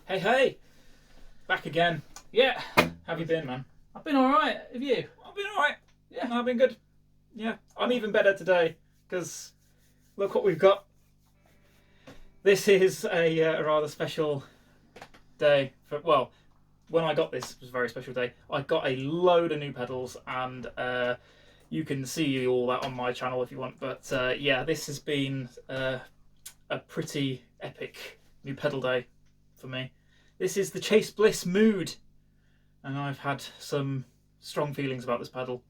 Hey, hey! Back again. Yeah. How have you been, man? I've been alright. Have you? I've been alright. Yeah. I've been good. Yeah. I'm even better today, because look what we've got. This is a rather special day. Well, when I got this, it was a very special day. I got a load of new pedals, and you can see all that on my channel if you want. But yeah, this has been a pretty epic new pedal day for me. This is the Chase Bliss Mood, and I've had some strong feelings about this pedal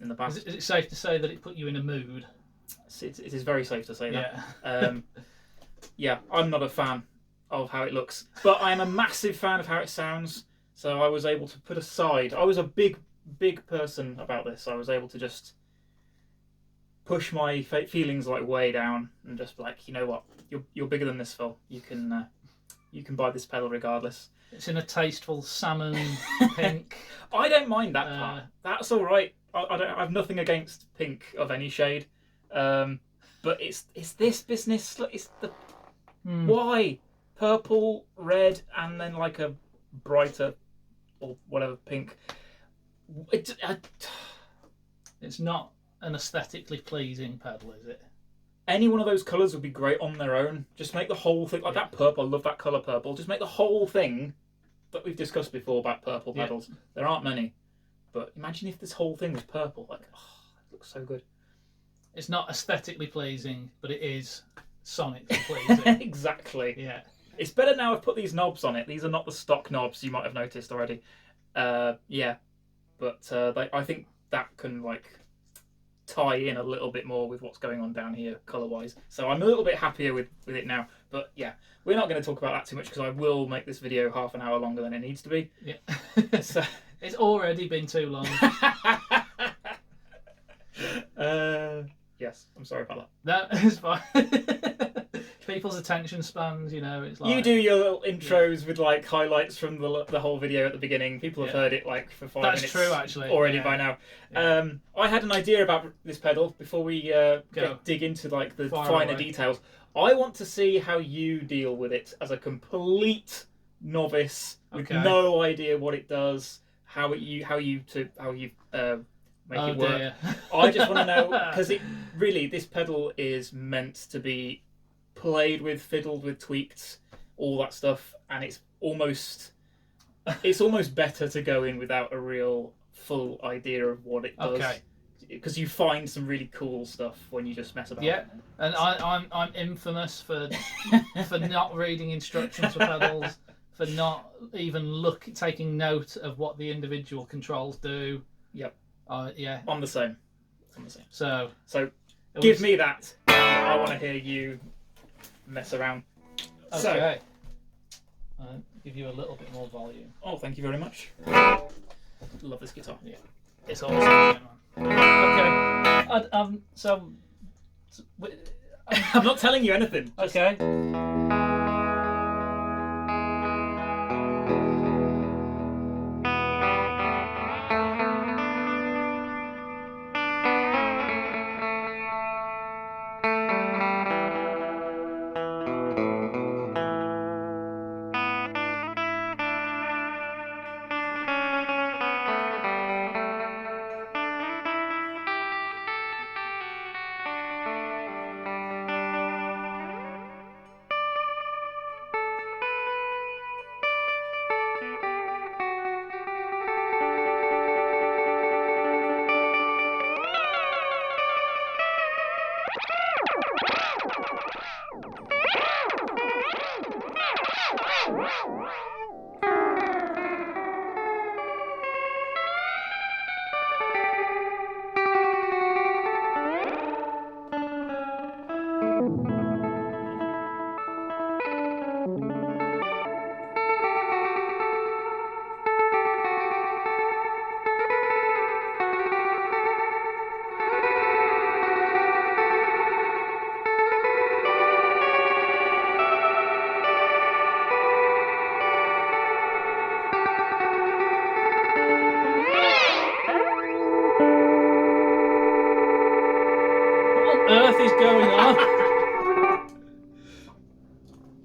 in the past. Is it safe to say that it put you in a mood? It is very safe to say that. Yeah. Yeah, I'm not a fan of how it looks, but I'm a massive fan of how it sounds. So I was able to put aside. I was a big person about this. I was able to just push my feelings like way down and just be like, you know what, you're bigger than this, Phil. You can buy this pedal regardless. It's in a tasteful salmon pink. I don't mind that part. That's all right. I have nothing against pink of any shade, but it's this business. It's the why purple, red, and then like a brighter or whatever pink. It's not an aesthetically pleasing pedal, is it? Any one of those colours would be great on their own. Just make the whole thing like that purple. I love that colour purple. Just make the whole thing that we've discussed before about purple pedals. There aren't many, but imagine if this whole thing was purple. Like, oh, it looks so good. It's not aesthetically pleasing, but it is sonically pleasing. Exactly. Yeah. It's better now I've put these knobs on it. These are not the stock knobs you might have noticed already. Yeah, but I think that can like tie in a little bit more with what's going on down here colour wise, so I'm a little bit happier with it now. But yeah, we're not going to talk about that too much because I will make this video half an hour longer than it needs to be. Yeah. So it's already been too long. Yes, I'm sorry about that. No, it's fine. People's attention spans, you know, it's like... You do your little intros with like highlights from the whole video at the beginning. People have heard it like for 5 minutes. That's true, actually. Already by now. Yeah. I had an idea about this pedal before we dig into like the finer details. I want to see how you deal with it as a complete novice with no idea what it does, how you make it work. Dear. I just want to know, because this pedal is meant to be played with, fiddled with, tweaked, all that stuff, and it's almost better to go in without a real full idea of what it does. Okay. Because you find some really cool stuff when you just mess about. Yeah, and I'm infamous for not reading instructions for pedals, for not even taking note of what the individual controls do. Yep. Yeah. I'm the same. So give me that. I want to hear you mess around. Okay. I'll give you a little bit more volume. Oh, thank you very much. Love this guitar. Yeah. It's awesome. Okay. I'm not telling you anything. Okay.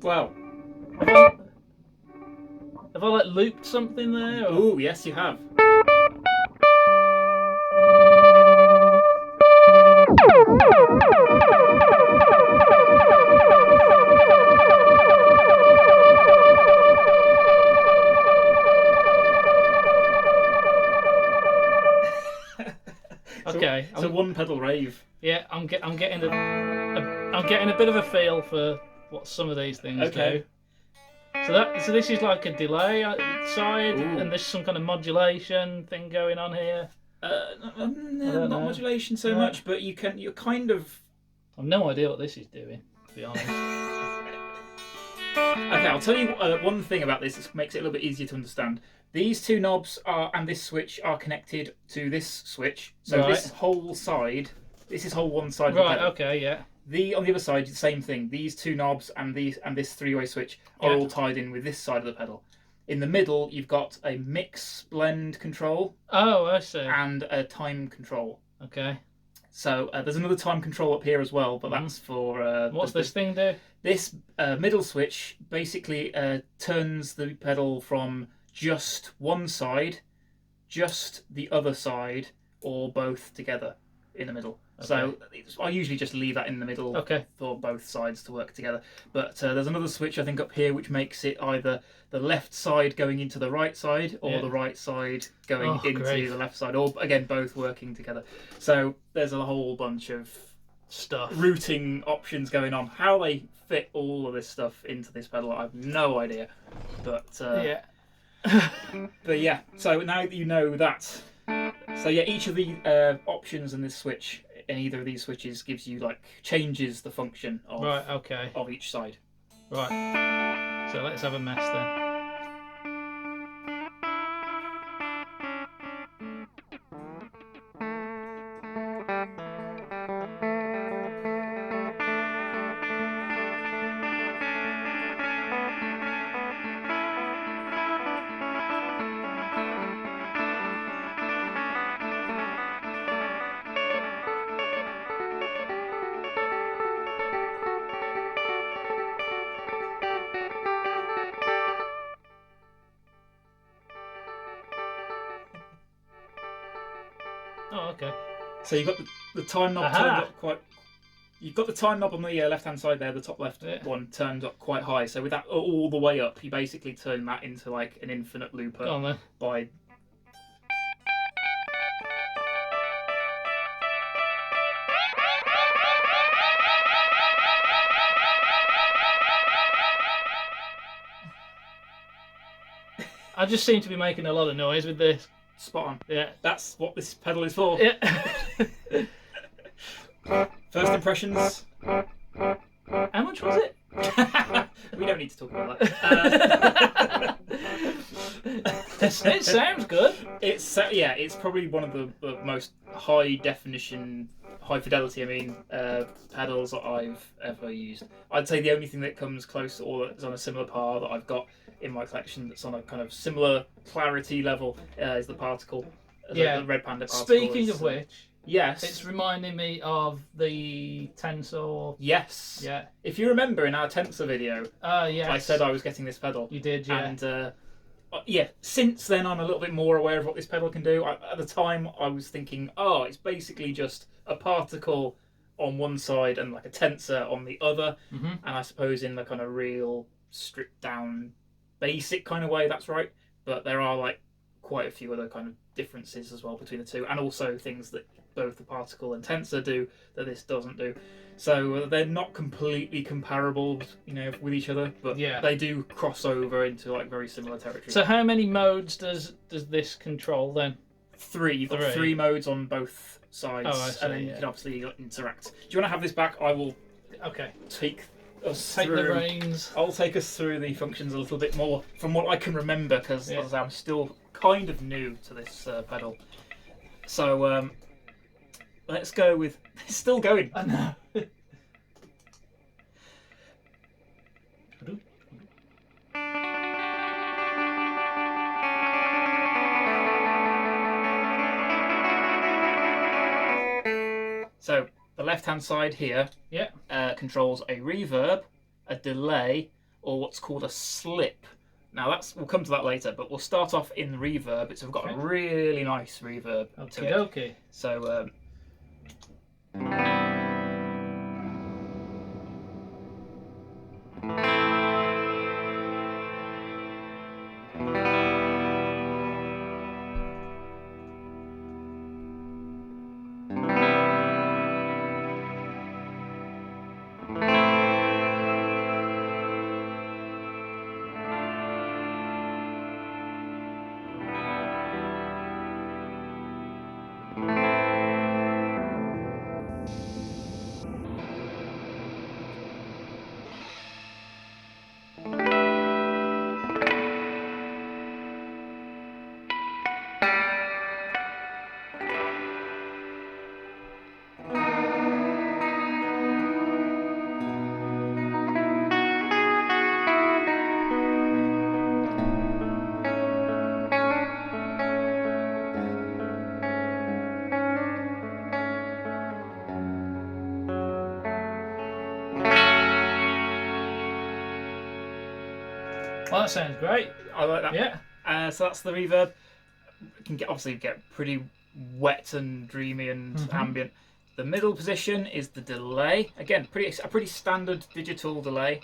Well, have I like looped something there? Or? ooh, yes, you have. Okay, it's a one pedal rave. Yeah, I'm getting a bit of a feel for what some of these things do. So this is like a delay side, Ooh. and there's some kind of modulation thing going on here. Not modulation so much, but you're kind of. I've no idea what this is doing, to be honest. Okay, I'll tell you one thing about this that makes it a little bit easier to understand. These two knobs and this switch are connected to this switch. So this whole side, this is whole one side of the pedal. Okay, yeah. On the other side, the same thing. These two knobs and this three-way switch are all tied in with this side of the pedal. In the middle, you've got a mix blend control. Oh, I see. And a time control. Okay. So there's another time control up here as well, but that's for... What's this thing do? This middle switch basically turns the pedal from just one side, just the other side, or both together in the middle. Okay. So I usually just leave that in the middle for both sides to work together. But there's another switch, I think, up here, which makes it either the left side going into the right side or the right side going into the left side, or, again, both working together. So there's a whole bunch of stuff, routing options going on. How they fit all of this stuff into this pedal, I have no idea. But but yeah, so now that you know that, so yeah, each of the options in this switch, in either of these switches, gives you changes the function of of each side. Right. So let's have a mess then. Oh, okay. So you've got the time knob turned up quite. You've got the time knob on the left-hand side there, the top left one, turned up quite high. So with that all the way up, you basically turn that into an infinite looper by. I just seem to be making a lot of noise with this. Spot on. Yeah. That's what this pedal is for. Yeah. First impressions. How much was it? We don't need to talk about that. It sounds good. It's probably one of the most high definition, high fidelity, pedals that I've ever used. I'd say the only thing that comes close or that's on a similar par that I've got in my collection that's on a kind of similar clarity level is the Particle. The Red Panda Particle. Speaking of which, yes, it's reminding me of the Tensor. Yes. Yeah. If you remember in our Tensor video, yes, I said I was getting this pedal. You did, yeah. And since then I'm a little bit more aware of what this pedal can do. At the time I was thinking, it's basically just a Particle on one side and a Tensor on the other. Mm-hmm. And I suppose in the kind of real stripped down basic kind of way, that's right. But there are quite a few other kind of differences as well between the two, and also things that both the Particle and Tensor do that this doesn't do. So they're not completely comparable, with each other, but they do cross over into very similar territory. So how many modes does this control then? 3. You've got 3 modes on both sides, I see, and then you can obviously interact. Do you want to have this back? I will. Take the reins. I'll take us through the functions a little bit more from what I can remember, because I'm still kind of new to this pedal. So let's go with. It's still going. I know. So the left-hand side here controls a reverb, a delay, or what's called a slip. Now we'll come to that later, but we'll start off in reverb. We've got a really nice reverb to it. Okay. So. Well, that sounds great. I like that. Yeah. So that's the reverb. It can obviously get pretty wet and dreamy and ambient. The middle position is the delay. Again, a pretty standard digital delay.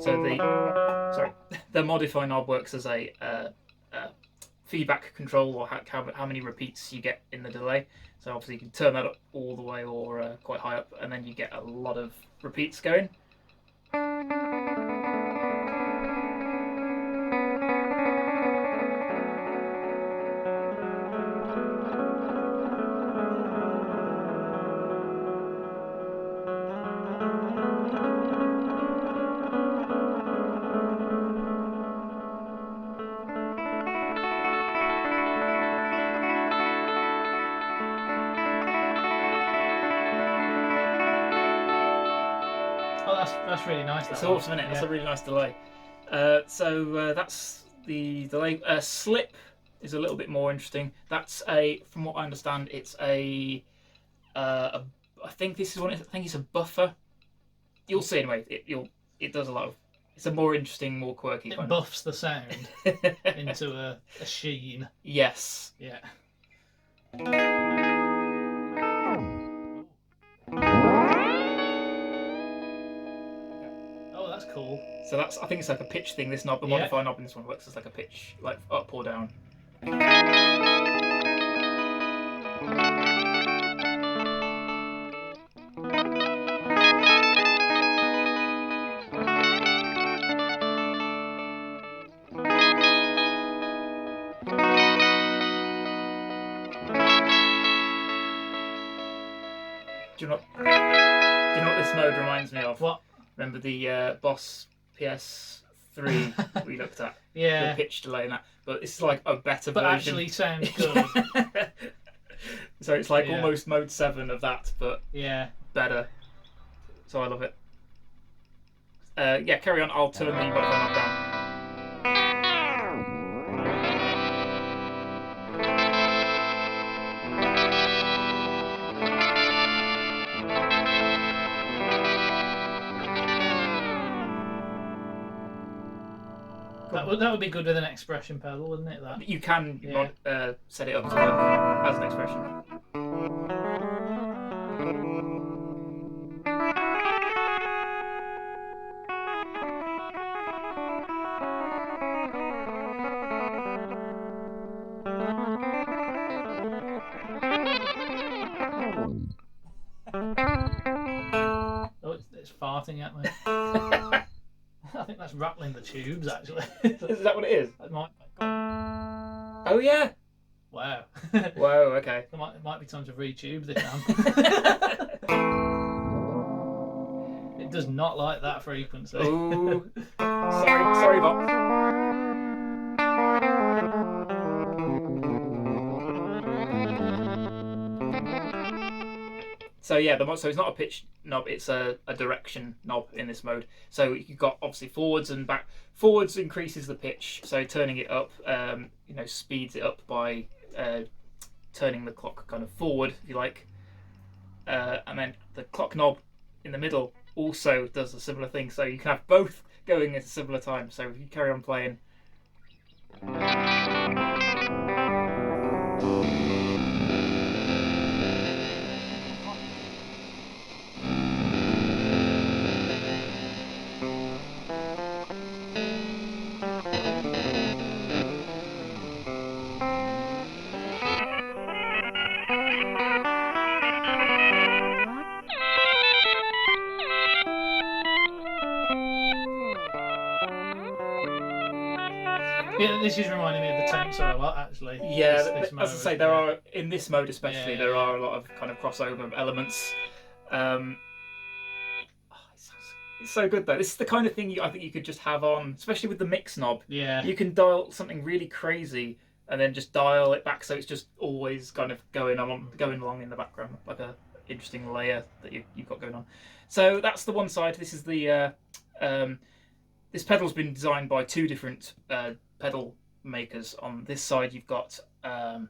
So the modify knob works as a feedback control, or how many repeats you get in the delay. So obviously you can turn that up all the way or quite high up, and then you get a lot of repeats going. Oh, that's really nice. It's awesome, isn't it? Yeah. That's a really nice delay. So that's the delay. Slip is a little bit more interesting. That's from what I understand, it's I think this is one. I think it's a buffer. You'll see anyway. It does a lot of. It's a more interesting, more quirky. It buffs the sound into a sheen. Yes. Yeah. Oh, that's cool. So I think it's like a pitch thing. This knob, the modify knob in this one works as like a pitch, like up or down. Do you know what this mode reminds me of? What? Remember the Boss PS3 we looked at? Yeah. The pitch delay and that. But it's like a better but version. Actually sounds good. So it's like almost mode 7 of that, but better. So I love it. Carry on. I'll turn the modify knob down. That would be good with an expression pedal, wouldn't it? That you can set it up to work as an expression. Oh, it's farting at me. I think that's rattling the tubes, actually. Is that what it is? It might. Oh yeah. Wow. Whoa. Okay. It might be time to retube this amp. It does not like that frequency. Ooh. Sorry, Bob. So yeah, so it's not a pitch knob; it's a direction knob in this mode. So you've got obviously forwards and back. Forwards increases the pitch, so turning it up, speeds it up by turning the clock kind of forward, if you like. And then the clock knob in the middle also does a similar thing, so you can have both going at a similar time. So if you carry on playing. Yeah, this is reminding me of the Tensor a lot, actually. Yeah, this as I say, there are in this mode especially there are a lot of kind of crossover elements. It's so good though. This is the kind of thing I think you could just have on, especially with the mix knob. Yeah. You can dial something really crazy and then just dial it back so it's just always kind of going along in the background, like a interesting layer that you've got going on. So that's the one side. This is the this pedal's been designed by two different pedal makers. On this side you've got I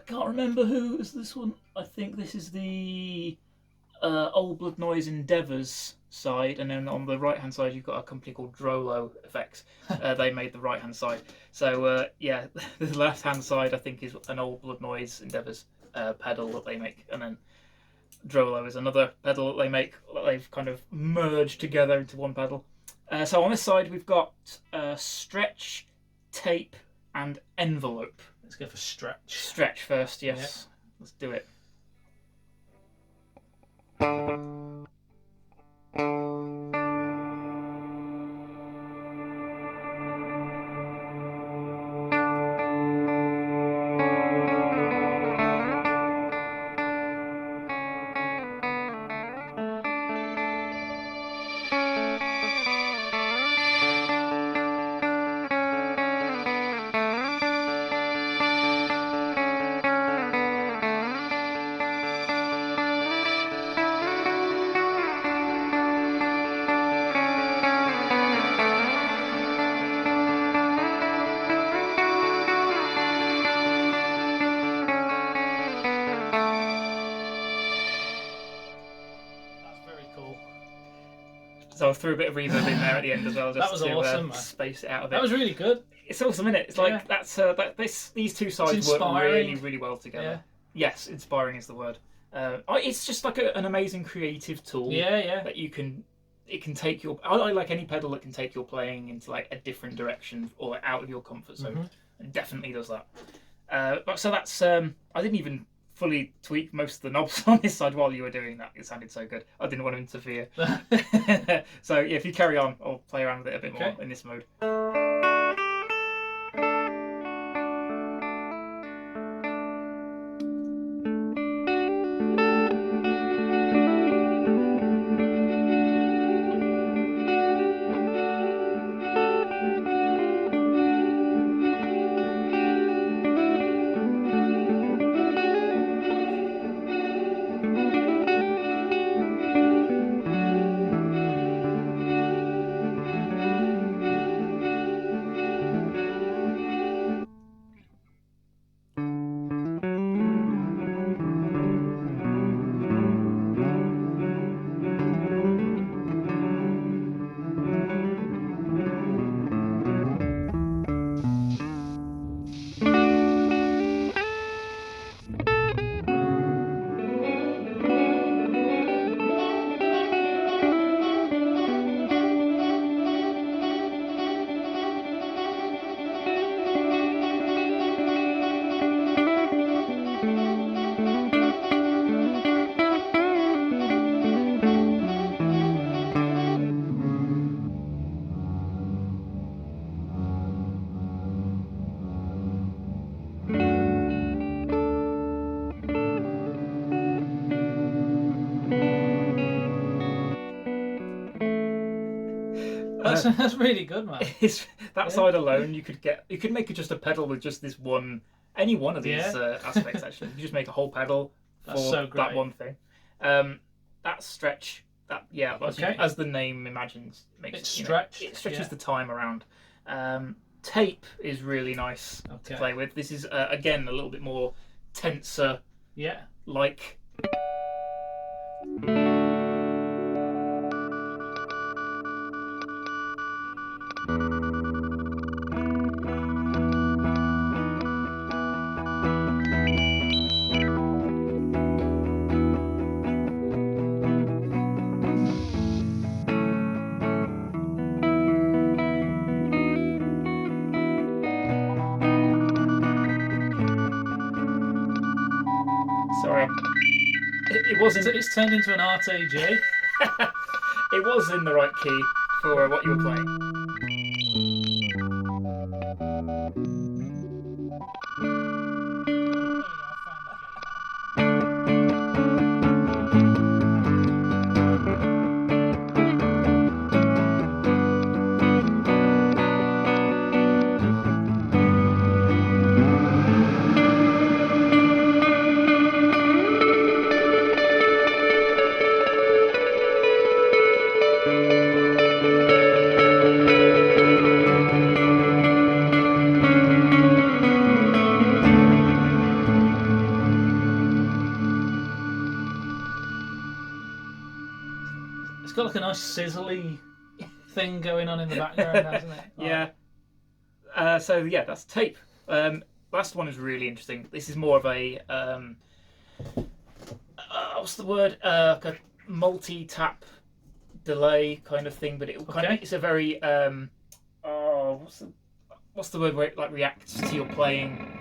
can't remember who is this one. I think this is the Old Blood Noise Endeavours side, and then on the right hand side you've got a company called Drolo Effects. They made the right hand side. So yeah, the left hand side I think is an Old Blood Noise Endeavours pedal that they make, and then Drolo is another pedal that they make that they've kind of merged together into one pedal. So on this side we've got stretch, tape and envelope. Let's go for stretch. Stretch first, yes. Yeah. Let's do it. So I threw a bit of reverb in there at the end as well, just that was to awesome, space it out a bit. That was really good. It's awesome, isn't it? It's like these two sides work really, really well together. Yeah. Yes, inspiring is the word. It's just like an amazing creative tool. Yeah. That it can take your. I like any pedal that can take your playing into like a different direction or out of your comfort zone. Mm-hmm. It definitely does that. So that's I didn't even fully tweak most of the knobs on this side while you were doing that. It sounded so good. I didn't want to interfere. So yeah, if you carry on, I'll play around with it a bit more in this mode. That's really good, man. That side alone, you could make it just a pedal with just this one, any one of these aspects. Actually, you just make a whole pedal for that one thing. That stretch, Okay. as the name imagines, It's stretched. It stretches Yeah. the time around. Tape is really nice to play with. This is again a little bit more tenser, Yeah. like. Sorry, it wasn't. It's turned into an RTG. It was in the right key for what you were playing. It's got like a nice sizzly thing going on in the background, hasn't it? Yeah. So yeah, that's tape. Last one is really interesting. This is more of a what's the word? Like a multi-tap delay kind of thing, but it's a very what's the word where it like reacts to your playing?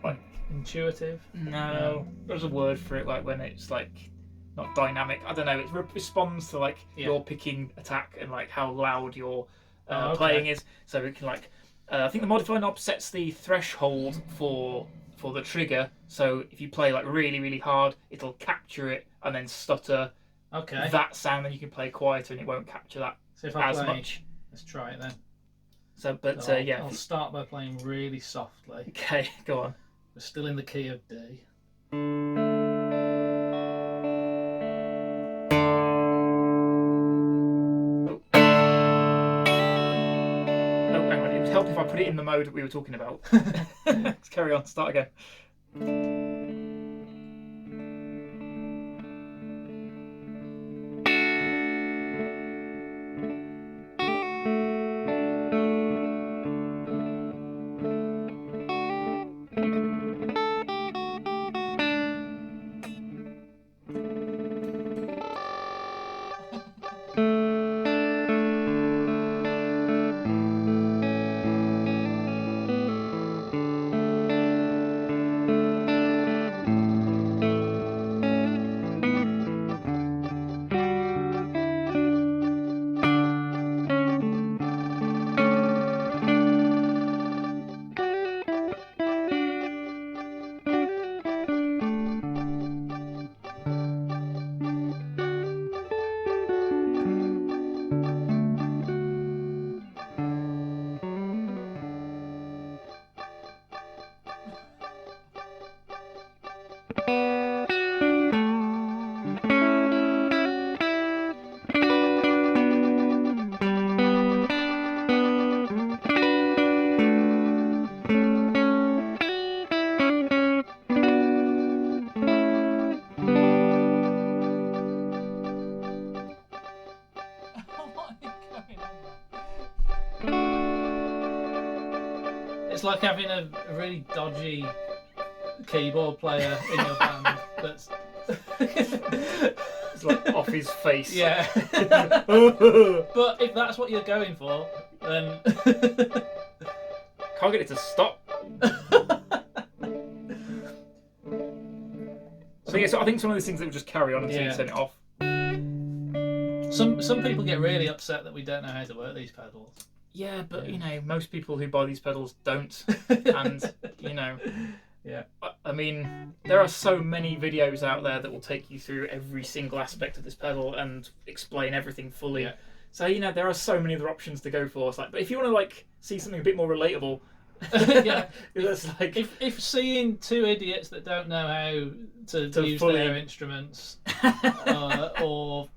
Like Intuitive. no, there's a word for it. Like when it's like not dynamic. I don't know. It responds to like your picking attack and like how loud your playing is. So it can like I think the modify knob sets the threshold for the trigger. So if you play like really really hard, it'll capture it and then stutter that sound, and you can play quieter and it won't capture that So if I as play, much. let's try it then. So, but So yeah. I'll start by playing really softly. Okay, go on. We're still in the key of D. Oh, hang on. It would help if I put it in the mode that we were talking about. Let's carry on. Start again. It's like having a really dodgy keyboard player in your band. That's It's like off his face. yeah. But if that's what you're going for, then Can't get it to stop. I think it's one of those things that will just carry on until you turn it off. some people get really upset that we don't know how to work these pedals. Yeah, but you know, most people who buy these pedals don't, and you know, yeah. I mean, there are so many videos out there that will take you through every single aspect of this pedal and explain everything fully. Yeah. So you know, there are so many other options to go for. It's like, but if you want to like see something a bit more relatable, Yeah. That's like If seeing two idiots that don't know how to use fully- their instruments or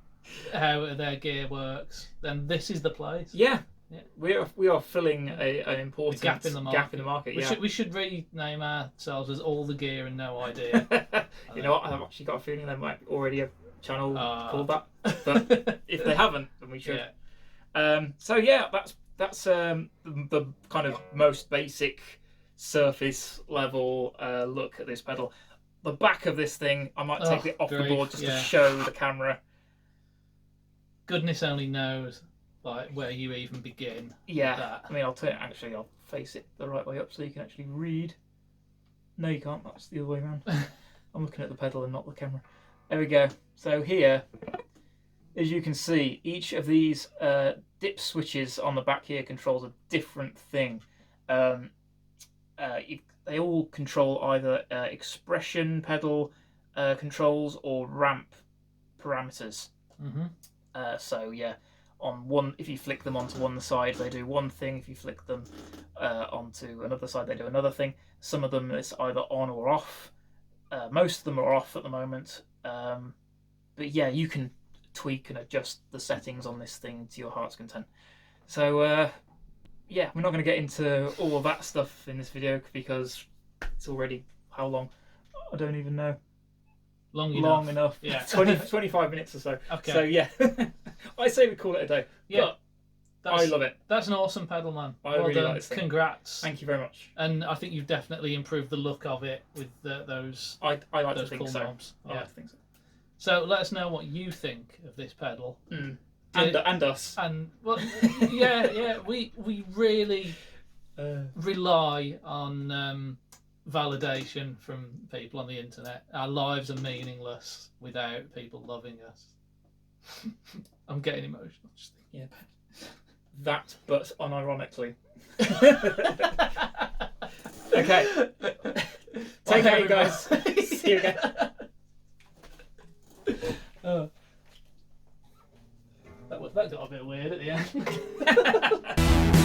how their gear works, then this is the place. yeah. Yeah. We are filling an important gap in the market. Yeah. We should rename ourselves as All the Gear and No Idea. You know what? I've actually got a feeling there might be already a channel called that, but but if they haven't, then we should. Yeah. So yeah, that's the kind of most basic surface level look at this pedal. The back of this thing, I might take it off the board just to show the camera. Goodness only knows like where you even begin. Yeah, with that. I mean, I'll face it the right way up so you can actually read. No, you can't. That's the other way around. I'm looking at the pedal and not the camera. There we go. So here, as you can see, each of these dip switches on the back here controls a different thing. They all control either expression pedal controls or ramp parameters. Mm-hmm. So yeah, on one, if you flick them onto one side, they do one thing. If you flick them onto another side, they do another thing. Some of them it's either on or off. Most of them are off at the moment. But yeah, you can tweak and adjust the settings on this thing to your heart's content. So yeah, we're not going to get into all of that stuff in this video because it's already, how long? I don't even know. Long enough. Yeah. 25 minutes or so. Okay. So yeah, I say we call it a day. Yeah. But I love it. That's an awesome pedal, man. I well really done. like this thing. Congrats. Thank you very much. And I think you've definitely improved the look of it with those. I like to those think cool so. knobs. I Yeah. like to think so. So let us know what you think of this pedal. Mm. And us. And well, yeah. We really rely on validation from people on the internet. Our lives are meaningless without people loving us. I'm getting emotional. Just thinking. Yeah. That, but unironically. Okay. Take care, you guys. See you again. That got a bit weird at the end.